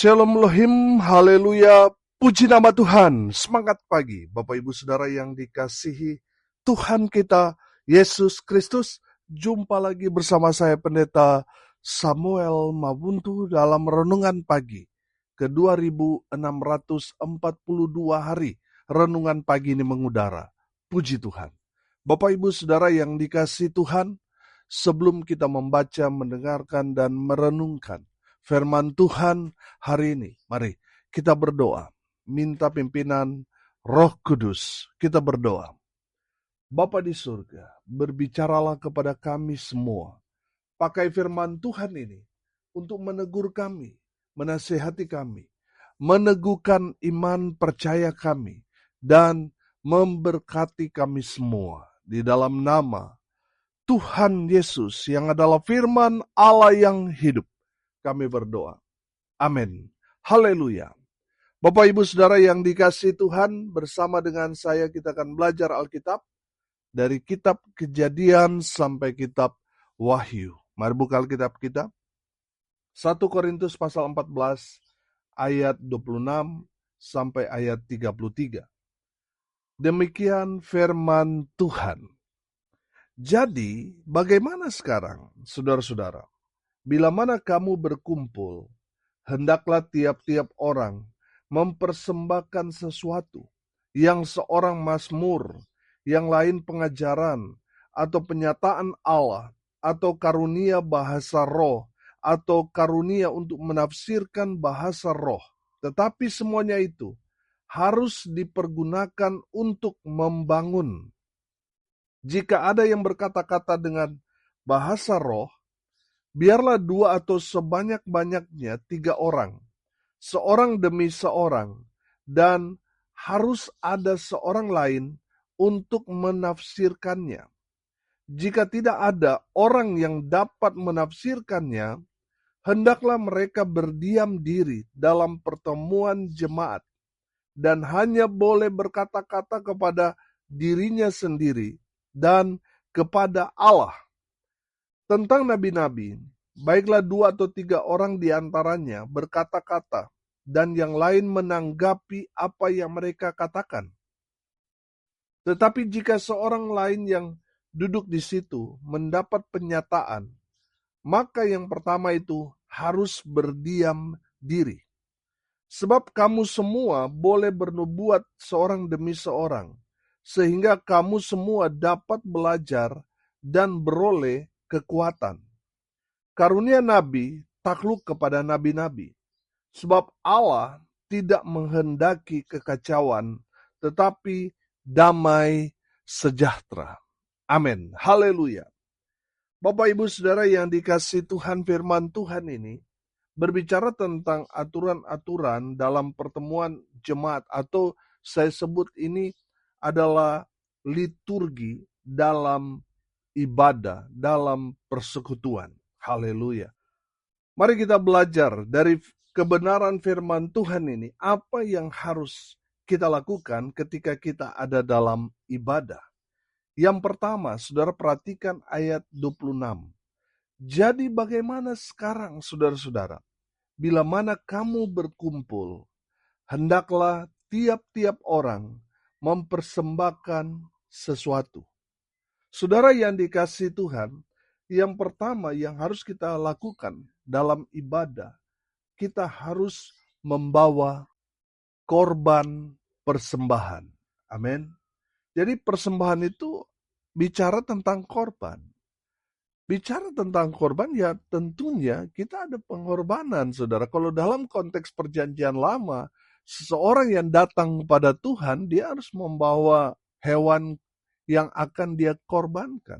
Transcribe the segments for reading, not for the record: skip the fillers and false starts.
Shalom Elohim, haleluya, puji nama Tuhan, semangat pagi, Bapak Ibu Saudara yang dikasihi Tuhan kita, Yesus Kristus. Jumpa lagi bersama saya Pendeta Samuel Mabuntu dalam Renungan Pagi ke 2642 hari. Renungan pagi ini mengudara, puji Tuhan. Bapak Ibu Saudara yang dikasihi Tuhan, sebelum kita membaca, mendengarkan, dan merenungkan firman Tuhan hari ini, mari kita berdoa, minta pimpinan Roh Kudus. Kita berdoa. Bapa di surga, berbicaralah kepada kami semua. Pakai firman Tuhan ini untuk menegur kami, menasihati kami, meneguhkan iman percaya kami, dan memberkati kami semua. Di dalam nama Tuhan Yesus yang adalah firman Allah yang hidup, kami berdoa. Amin. Haleluya. Bapak Ibu Saudara yang dikasihi Tuhan, bersama dengan saya kita akan belajar Alkitab dari kitab Kejadian sampai kitab Wahyu. Mari buka Alkitab kita. 1 Korintus pasal 14 ayat 26 sampai ayat 33. Demikian firman Tuhan. Jadi, bagaimana sekarang, saudara-saudara? Bila mana kamu berkumpul, hendaklah tiap-tiap orang mempersembahkan sesuatu, yang seorang mazmur, yang lain pengajaran, atau penyataan Allah, atau karunia bahasa roh, atau karunia untuk menafsirkan bahasa roh. Tetapi semuanya itu harus dipergunakan untuk membangun. Jika ada yang berkata-kata dengan bahasa roh, biarlah 2 atau sebanyak-banyaknya 3 orang, seorang demi seorang, dan harus ada seorang lain untuk menafsirkannya. Jika tidak ada orang yang dapat menafsirkannya, hendaklah mereka berdiam diri dalam pertemuan jemaat, dan hanya boleh berkata-kata kepada dirinya sendiri dan kepada Allah. Tentang nabi-nabi, baiklah 2 atau 3 orang di antaranya berkata-kata, dan yang lain menanggapi apa yang mereka katakan. Tetapi jika seorang lain yang duduk di situ mendapat penyataan, maka yang pertama itu harus berdiam diri. Sebab kamu semua boleh bernubuat seorang demi seorang, sehingga kamu semua dapat belajar dan beroleh kekuatan. Karunia nabi takluk kepada nabi-nabi, sebab Allah tidak menghendaki kekacauan, tetapi damai sejahtera. Amin. Haleluya. Bapak Ibu Saudara yang dikasihi Tuhan, firman Tuhan ini berbicara tentang aturan-aturan dalam pertemuan jemaat, atau saya sebut ini adalah liturgi dalam ibadah, dalam persekutuan. Haleluya. Mari kita belajar dari kebenaran firman Tuhan ini, apa yang harus kita lakukan ketika kita ada dalam ibadah. Yang pertama, saudara perhatikan ayat 26. Jadi bagaimana sekarang, saudara-saudara? Bila mana kamu berkumpul, hendaklah tiap-tiap orang mempersembahkan sesuatu. Saudara yang dikasihi Tuhan, yang pertama yang harus kita lakukan dalam ibadah, kita harus membawa korban persembahan. Amin. Jadi persembahan itu bicara tentang korban. Bicara tentang korban, ya tentunya kita ada pengorbanan, saudara. Kalau dalam konteks perjanjian lama, seseorang yang datang kepada Tuhan, dia harus membawa hewan yang akan dia korbankan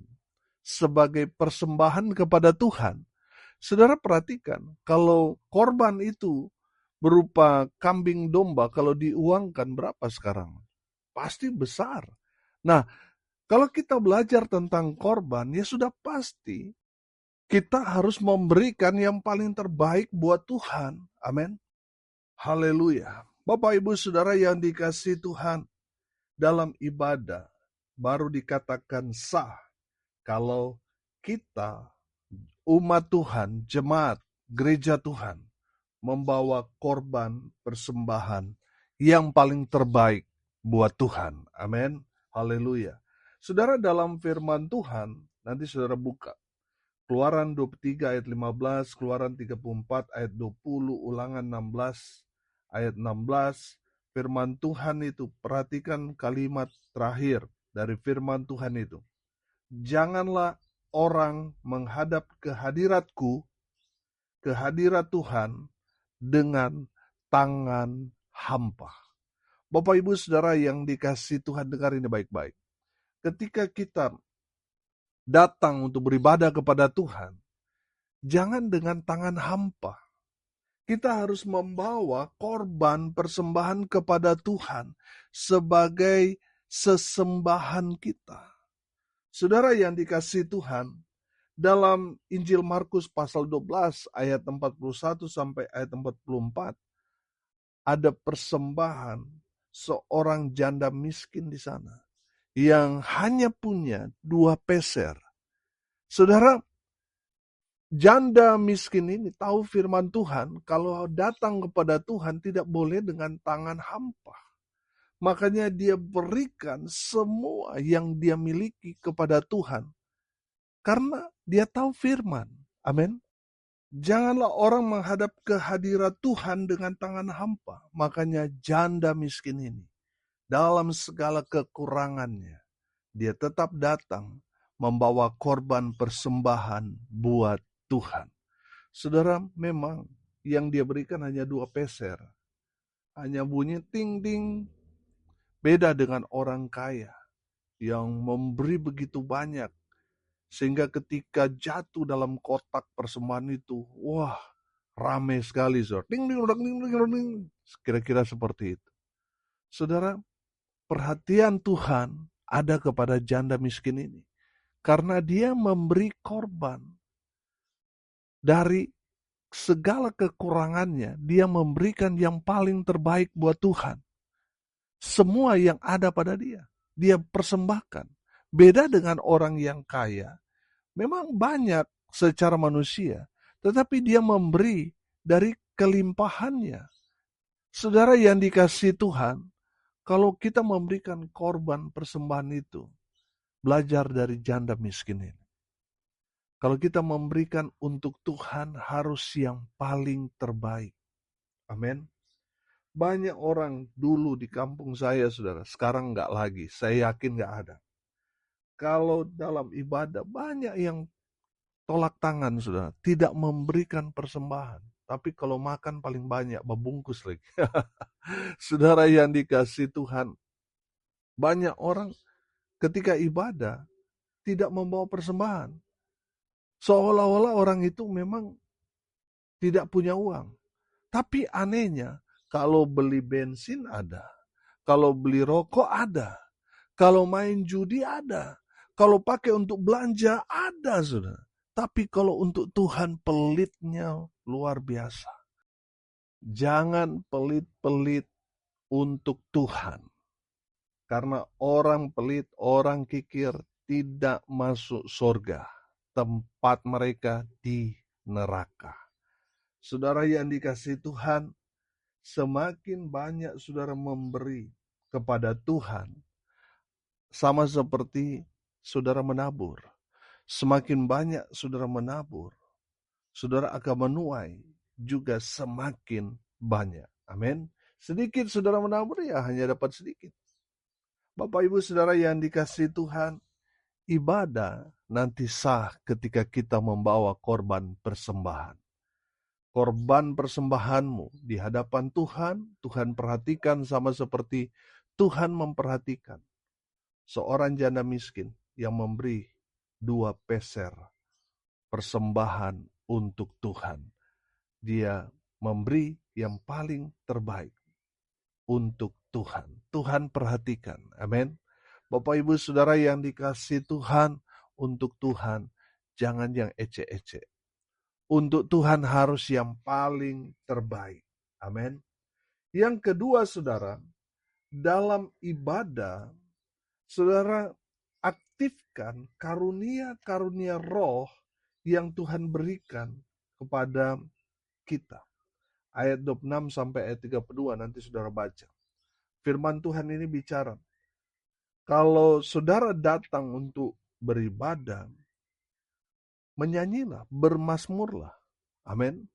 sebagai persembahan kepada Tuhan. Saudara perhatikan, kalau korban itu berupa kambing domba, kalau diuangkan berapa sekarang? Pasti besar. Nah, kalau kita belajar tentang korban, ya sudah pasti kita harus memberikan yang paling terbaik buat Tuhan. Amin. Haleluya. Bapak Ibu Saudara yang dikasihi Tuhan, dalam ibadah baru dikatakan sah kalau kita, umat Tuhan, jemaat, gereja Tuhan, membawa korban persembahan yang paling terbaik buat Tuhan. Amin. Haleluya. Saudara, dalam firman Tuhan, nanti saudara buka Keluaran 23 ayat 15, Keluaran 34 ayat 20, Ulangan 16 ayat 16, firman Tuhan itu, perhatikan kalimat terakhir dari firman Tuhan itu. Janganlah orang menghadap ke hadiratku, ke hadirat Tuhan, dengan tangan hampa. Bapak Ibu Saudara yang dikasihi Tuhan, dengar ini baik-baik. Ketika kita datang untuk beribadah kepada Tuhan, jangan dengan tangan hampa. Kita harus membawa korban persembahan kepada Tuhan sebagai sesembahan kita. Saudara yang dikasihi Tuhan, dalam Injil Markus pasal 12 ayat 41 sampai ayat 44, ada persembahan seorang janda miskin di sana yang hanya punya 2 peser. Saudara, janda miskin ini tahu firman Tuhan, kalau datang kepada Tuhan tidak boleh dengan tangan hampa. Makanya dia berikan semua yang dia miliki kepada Tuhan. Karena dia tahu firman. Amin. Janganlah orang menghadap ke hadirat Tuhan dengan tangan hampa. Makanya janda miskin ini, dalam segala kekurangannya, dia tetap datang membawa korban persembahan buat Tuhan. Saudara, memang yang dia berikan hanya 2 peser. Hanya bunyi ting-ting. Beda dengan orang kaya yang memberi begitu banyak. Sehingga ketika jatuh dalam kotak persembahan itu, wah, ramai sekali, saudara. Ding, ding, ding, ding, ding, ding. Kira-kira seperti itu. Saudara, perhatian Tuhan ada kepada janda miskin ini. Karena dia memberi korban. Dari segala kekurangannya, dia memberikan yang paling terbaik buat Tuhan. Semua yang ada pada dia persembahkan. Beda dengan orang yang kaya, memang banyak secara manusia, tetapi dia memberi dari kelimpahannya. Saudara yang dikasihi Tuhan, kalau kita memberikan korban persembahan itu, belajar dari janda miskin ini. Kalau kita memberikan untuk Tuhan harus yang paling terbaik. Amin. Banyak orang dulu di kampung saya, saudara, sekarang nggak lagi. Saya yakin nggak ada. Kalau dalam ibadah banyak yang tolak tangan, saudara, tidak memberikan persembahan. Tapi kalau makan paling banyak, membungkus lagi. Saudara yang dikasihi Tuhan, banyak orang ketika ibadah tidak membawa persembahan. Seolah-olah orang itu memang tidak punya uang. Tapi anehnya, kalau beli bensin ada, kalau beli rokok ada, kalau main judi ada, kalau pakai untuk belanja ada, saudara. Tapi kalau untuk Tuhan pelitnya luar biasa. Jangan pelit-pelit untuk Tuhan. Karena orang pelit, orang kikir tidak masuk surga. Tempat mereka di neraka. Saudara yang dikasihi Tuhan, semakin banyak saudara memberi kepada Tuhan, sama seperti saudara menabur. Semakin banyak saudara menabur, saudara akan menuai juga semakin banyak. Amin. Sedikit saudara menabur, ya hanya dapat sedikit. Bapak Ibu Saudara yang dikasihi Tuhan, ibadah nanti sah ketika kita membawa korban persembahan. Korban persembahanmu di hadapan Tuhan, Tuhan perhatikan sama seperti Tuhan memperhatikan seorang janda miskin yang memberi 2 peser persembahan untuk Tuhan. Dia memberi yang paling terbaik untuk Tuhan. Tuhan perhatikan. Amin. Bapak Ibu Saudara yang dikasihi Tuhan, untuk Tuhan jangan yang ecek-ecek. Untuk Tuhan harus yang paling terbaik. Amin. Yang kedua, saudara, dalam ibadah, saudara aktifkan karunia-karunia roh yang Tuhan berikan kepada kita. ayat 26 sampai ayat 32, nanti saudara baca. Firman Tuhan ini bicara, kalau saudara datang untuk beribadah, menyanyilah, bermazmurlah. Amin.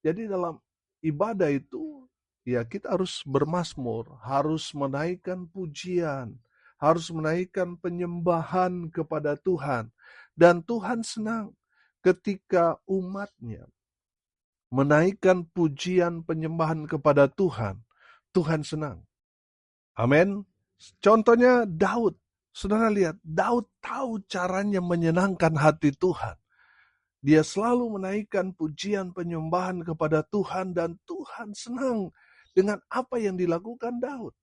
Jadi dalam ibadah itu, ya kita harus bermazmur, harus menaikkan pujian, harus menaikkan penyembahan kepada Tuhan. Dan Tuhan senang ketika umatnya menaikkan pujian penyembahan kepada Tuhan. Tuhan senang. Amin. Contohnya Daud. Saudara lihat, Daud tahu caranya menyenangkan hati Tuhan. Dia selalu menaikkan pujian penyembahan kepada Tuhan dan Tuhan senang dengan apa yang dilakukan Daud.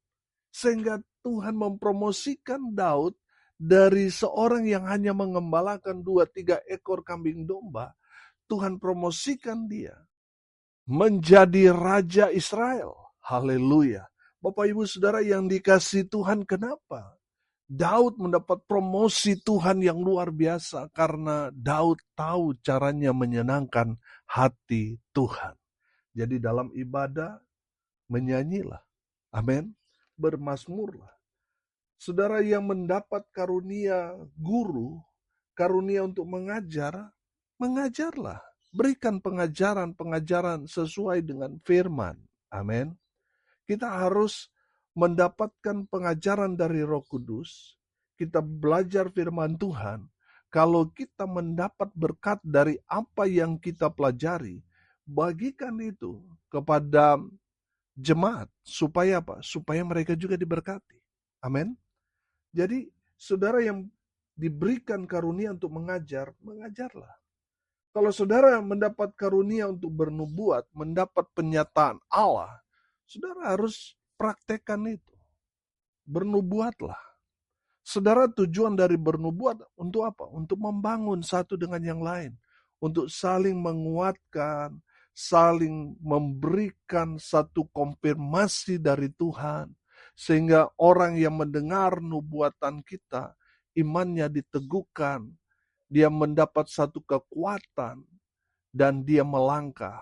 Sehingga Tuhan mempromosikan Daud dari seorang yang hanya mengembalakan 2-3 ekor kambing domba. Tuhan promosikan dia menjadi Raja Israel. Haleluya. Bapak Ibu Saudara yang dikasihi Tuhan, kenapa Daud mendapat promosi Tuhan yang luar biasa? Karena Daud tahu caranya menyenangkan hati Tuhan. Jadi dalam ibadah, menyanyilah. Amin. Bermazmurlah. Saudara yang mendapat karunia guru, karunia untuk mengajar, mengajarlah. Berikan pengajaran-pengajaran sesuai dengan firman. Amin. Kita harus mendapatkan pengajaran dari Roh Kudus. Kita belajar firman Tuhan. Kalau kita mendapat berkat dari apa yang kita pelajari, bagikan itu kepada jemaat. Supaya apa? Supaya mereka juga diberkati. Amin. Jadi, saudara yang diberikan karunia untuk mengajar, mengajarlah. Kalau saudara mendapat karunia untuk bernubuat, mendapat penyataan Allah, saudara harus praktekkan itu. Bernubuatlah. Saudara, tujuan dari bernubuat untuk apa? Untuk membangun satu dengan yang lain. Untuk saling menguatkan, saling memberikan satu konfirmasi dari Tuhan. Sehingga orang yang mendengar nubuatan kita, imannya diteguhkan, dia mendapat satu kekuatan, dan dia melangkah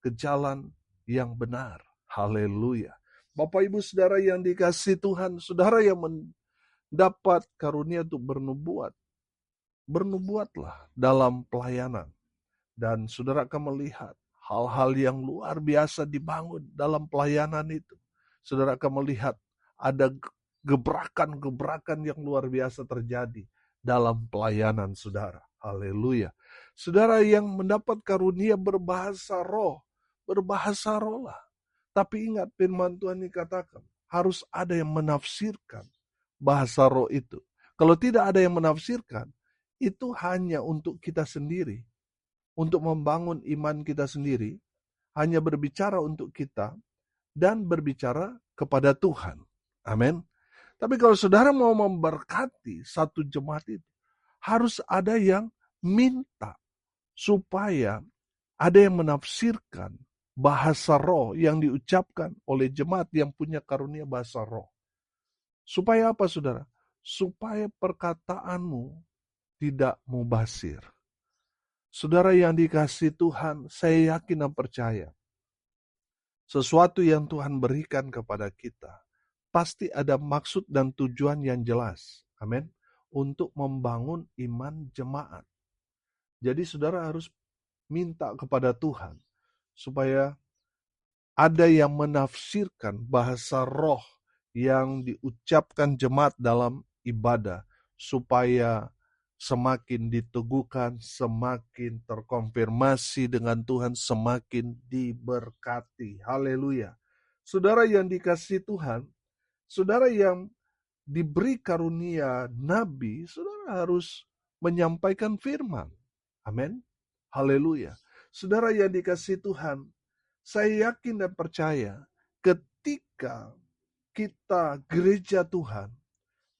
ke jalan yang benar. Haleluya. Bapak Ibu Saudara yang dikasihi Tuhan, saudara yang mendapat karunia untuk bernubuat, bernubuatlah dalam pelayanan. Dan saudara akan melihat hal-hal yang luar biasa dibangun dalam pelayanan itu. Saudara akan melihat ada gebrakan-gebrakan yang luar biasa terjadi dalam pelayanan saudara. Haleluya. Saudara yang mendapat karunia berbahasa roh, berbahasa roh lah. Tapi ingat firman Tuhan dikatakan, harus ada yang menafsirkan bahasa roh itu. Kalau tidak ada yang menafsirkan, itu hanya untuk kita sendiri. Untuk membangun iman kita sendiri, hanya berbicara untuk kita, dan berbicara kepada Tuhan. Amin. Tapi kalau saudara mau memberkati satu jemaat itu, harus ada yang minta supaya ada yang menafsirkan bahasa roh yang diucapkan oleh jemaat yang punya karunia bahasa roh. Supaya apa saudara? Supaya perkataanmu tidak mubazir. Saudara yang dikasihi Tuhan, saya yakin dan percaya, sesuatu yang Tuhan berikan kepada kita, pasti ada maksud dan tujuan yang jelas. Amin. Untuk membangun iman jemaat. Jadi saudara harus minta kepada Tuhan supaya ada yang menafsirkan bahasa roh yang diucapkan jemaat dalam ibadah, supaya semakin diteguhkan, semakin terkonfirmasi dengan Tuhan, semakin diberkati. Haleluya. Saudara yang dikasihi Tuhan, saudara yang diberi karunia nabi, saudara harus menyampaikan firman. Amin. Haleluya. Saudara yang dikasihi Tuhan, saya yakin dan percaya ketika kita gereja Tuhan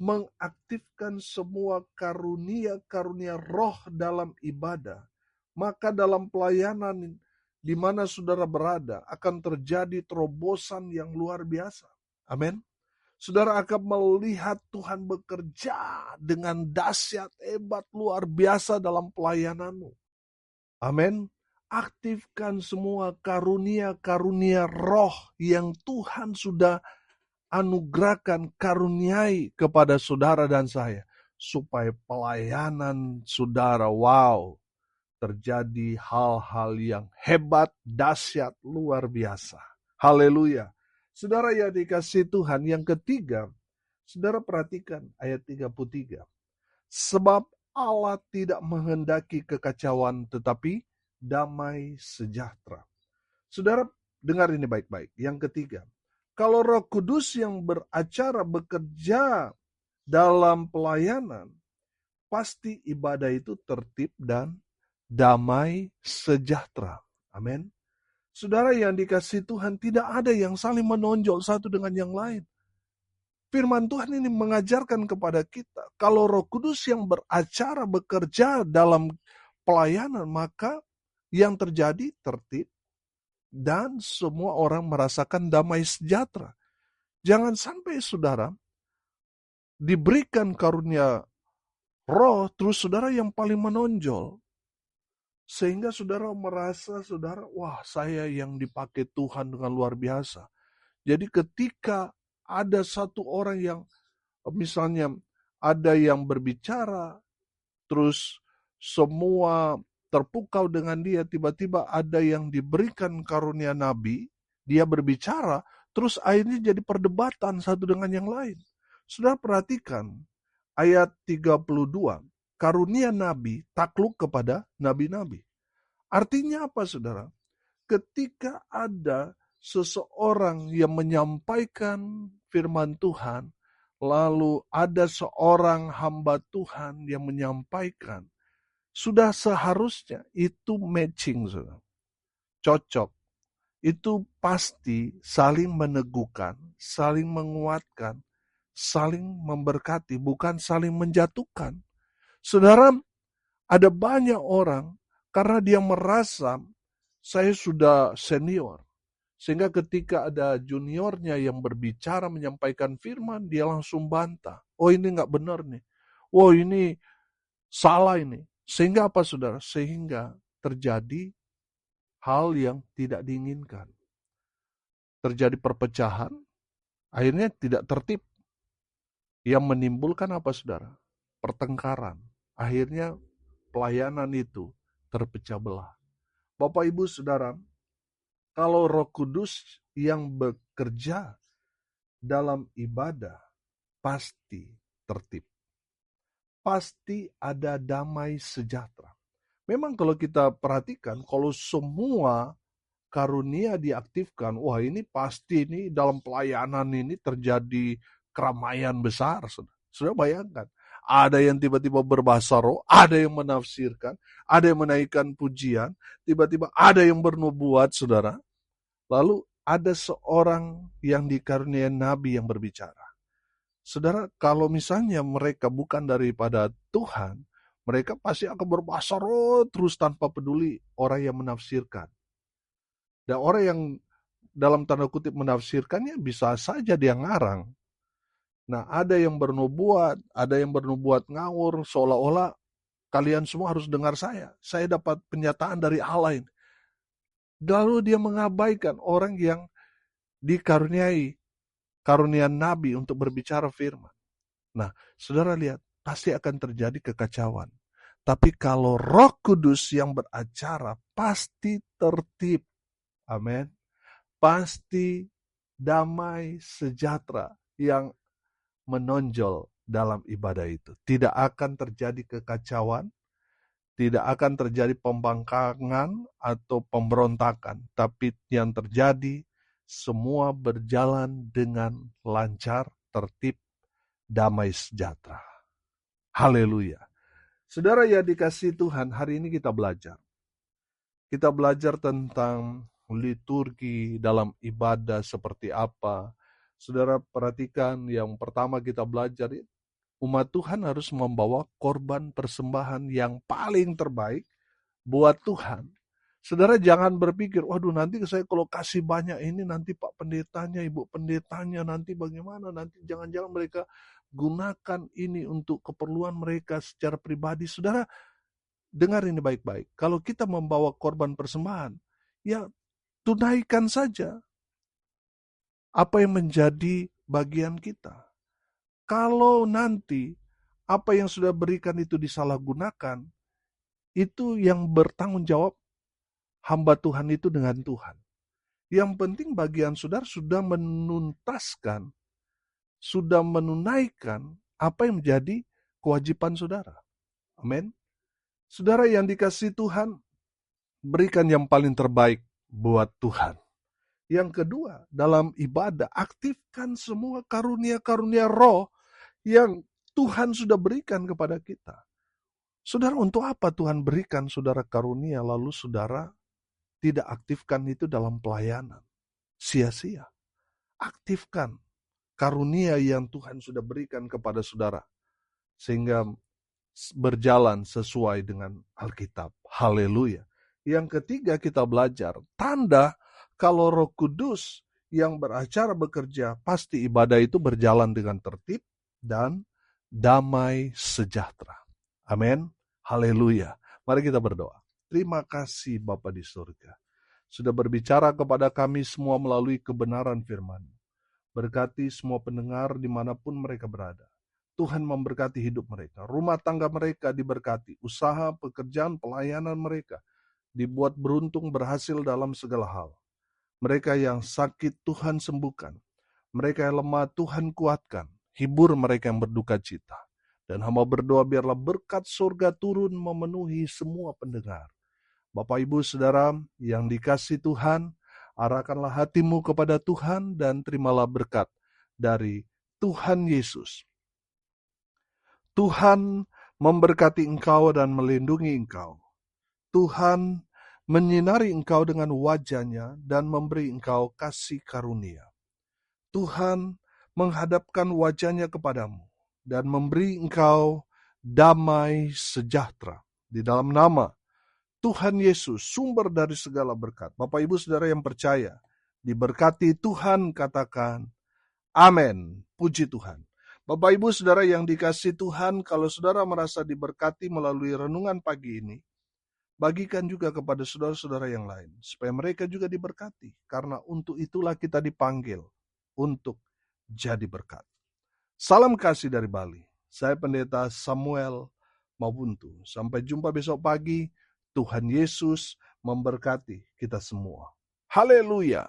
mengaktifkan semua karunia-karunia roh dalam ibadah, maka dalam pelayanan di mana saudara berada akan terjadi terobosan yang luar biasa. Amin. Saudara akan melihat Tuhan bekerja dengan dahsyat, hebat, luar biasa dalam pelayananmu. Amin. aktifkan semua karunia-karunia roh yang Tuhan sudah anugerahkan, karuniai kepada saudara dan saya. Supaya pelayanan saudara, terjadi hal-hal yang hebat, dahsyat, luar biasa. Haleluya. Saudara yang dikasihi Tuhan, yang ketiga, saudara perhatikan ayat 33. Sebab Allah tidak menghendaki kekacauan, tetapi damai sejahtera. Saudara, dengar ini baik-baik. Yang ketiga, kalau Roh Kudus yang beracara bekerja dalam pelayanan, pasti ibadah itu tertib dan damai sejahtera. Amin. Saudara yang dikasihi Tuhan, tidak ada yang saling menonjol satu dengan yang lain. Firman Tuhan ini mengajarkan kepada kita, kalau Roh Kudus yang beracara bekerja dalam pelayanan, maka yang terjadi tertib dan semua orang merasakan damai sejahtera. Jangan sampai saudara diberikan karunia roh, terus saudara yang paling menonjol. Sehingga saudara merasa, wah saya yang dipakai Tuhan dengan luar biasa. Jadi ketika ada satu orang yang, misalnya ada yang berbicara, terus semua terpukau dengan dia, tiba-tiba ada yang diberikan karunia nabi, dia berbicara, terus akhirnya jadi perdebatan satu dengan yang lain. Saudara perhatikan ayat 32, karunia nabi takluk kepada nabi-nabi. Artinya apa saudara? Ketika ada seseorang yang menyampaikan firman Tuhan, lalu ada seorang hamba Tuhan yang menyampaikan, sudah seharusnya itu matching, saudara. Cocok. Itu pasti saling meneguhkan, saling menguatkan, saling memberkati, bukan saling menjatuhkan. Saudara, ada banyak orang karena dia merasa saya sudah senior. Sehingga ketika ada juniornya yang berbicara menyampaikan firman, dia langsung bantah. Oh ini nggak benar nih. Oh ini salah ini. Sehingga apa saudara? Sehingga terjadi hal yang tidak diinginkan. Terjadi perpecahan, akhirnya tidak tertib. Yang menimbulkan apa saudara? Pertengkaran. Akhirnya pelayanan itu terpecah belah. Bapak Ibu Saudara, kalau Roh Kudus yang bekerja dalam ibadah pasti tertib. Pasti ada damai sejahtera. Memang kalau kita perhatikan, kalau semua karunia diaktifkan, wah ini pasti ini dalam pelayanan ini terjadi keramaian besar. Sudah bayangkan, ada yang tiba-tiba berbahasa roh, ada yang menafsirkan, ada yang menaikkan pujian, tiba-tiba ada yang bernubuat, saudara. Lalu ada seorang yang dikaruniai nabi yang berbicara. Saudara, kalau misalnya mereka bukan daripada Tuhan, mereka pasti akan berbahasa roh terus tanpa peduli orang yang menafsirkan. Dan orang yang dalam tanda kutip menafsirkannya bisa saja dia ngarang. Nah, ada yang bernubuat, ngawur, seolah-olah kalian semua harus dengar saya. Saya dapat penyataan dari Allah ini. Lalu dia mengabaikan orang yang dikaruniai karunia nabi untuk berbicara firman. Nah, saudara lihat, pasti akan terjadi kekacauan. Tapi kalau Roh Kudus yang beracara, pasti tertib. Amin. Pasti damai sejahtera yang menonjol dalam ibadah itu. Tidak akan terjadi kekacauan, tidak akan terjadi pembangkangan atau pemberontakan. Tapi yang terjadi, semua berjalan dengan lancar, tertib, damai sejahtera. Haleluya. Saudara yang dikasihi Tuhan, hari ini kita belajar. Kita belajar tentang liturgi dalam ibadah seperti apa. Saudara perhatikan, yang pertama kita belajar, umat Tuhan harus membawa korban persembahan yang paling terbaik buat Tuhan. Saudara jangan berpikir, waduh nanti saya kalau kasih banyak ini nanti Pak Pendetanya, Ibu Pendetanya nanti bagaimana, nanti jangan-jangan mereka gunakan ini untuk keperluan mereka secara pribadi. Saudara, dengar ini baik-baik. Kalau kita membawa korban persembahan, ya tunaikan saja apa yang menjadi bagian kita. Kalau nanti apa yang sudah berikan itu disalahgunakan, itu yang bertanggung jawab hamba Tuhan itu dengan Tuhan. Yang penting bagian saudara sudah menuntaskan, sudah menunaikan apa yang menjadi kewajiban saudara. Amin. Saudara yang dikasihi Tuhan, berikan yang paling terbaik buat Tuhan. Yang kedua, dalam ibadah, aktifkan semua karunia-karunia roh yang Tuhan sudah berikan kepada kita. Saudara, untuk apa Tuhan berikan saudara karunia, lalu saudara tidak aktifkan itu dalam pelayanan? Sia-sia. Aktifkan karunia yang Tuhan sudah berikan kepada saudara, sehingga berjalan sesuai dengan Alkitab. Haleluya. Yang ketiga, kita belajar tanda kalau Roh Kudus yang beracara bekerja, pasti ibadah itu berjalan dengan tertib dan damai sejahtera. Amin. Haleluya. Mari kita berdoa. Terima kasih Bapa di surga, sudah berbicara kepada kami semua melalui kebenaran firman. Berkati semua pendengar dimanapun mereka berada. Tuhan memberkati hidup mereka. Rumah tangga mereka diberkati. Usaha, pekerjaan, pelayanan mereka dibuat beruntung, berhasil dalam segala hal. Mereka yang sakit Tuhan sembuhkan. Mereka yang lemah Tuhan kuatkan. Hibur mereka yang berduka cita. Dan hamba berdoa biarlah berkat surga turun memenuhi semua pendengar. Bapak Ibu Saudara yang dikasihi Tuhan, arahkanlah hatimu kepada Tuhan dan terimalah berkat dari Tuhan Yesus. Tuhan memberkati engkau dan melindungi engkau. Tuhan menyinari engkau dengan wajah-Nya dan memberi engkau kasih karunia. Tuhan menghadapkan wajah-Nya kepadamu dan memberi engkau damai sejahtera. Di dalam nama Tuhan Yesus, sumber dari segala berkat. Bapak Ibu Saudara yang percaya, diberkati Tuhan, katakan amin. Puji Tuhan. Bapak Ibu Saudara yang dikasihi Tuhan, kalau saudara merasa diberkati melalui renungan pagi ini, bagikan juga kepada saudara-saudara yang lain, supaya mereka juga diberkati. Karena untuk itulah kita dipanggil, untuk jadi berkat. Salam kasih dari Bali. Saya Pendeta Samuel Mabuntu. Sampai jumpa besok pagi. Tuhan Yesus memberkati kita semua. Haleluya.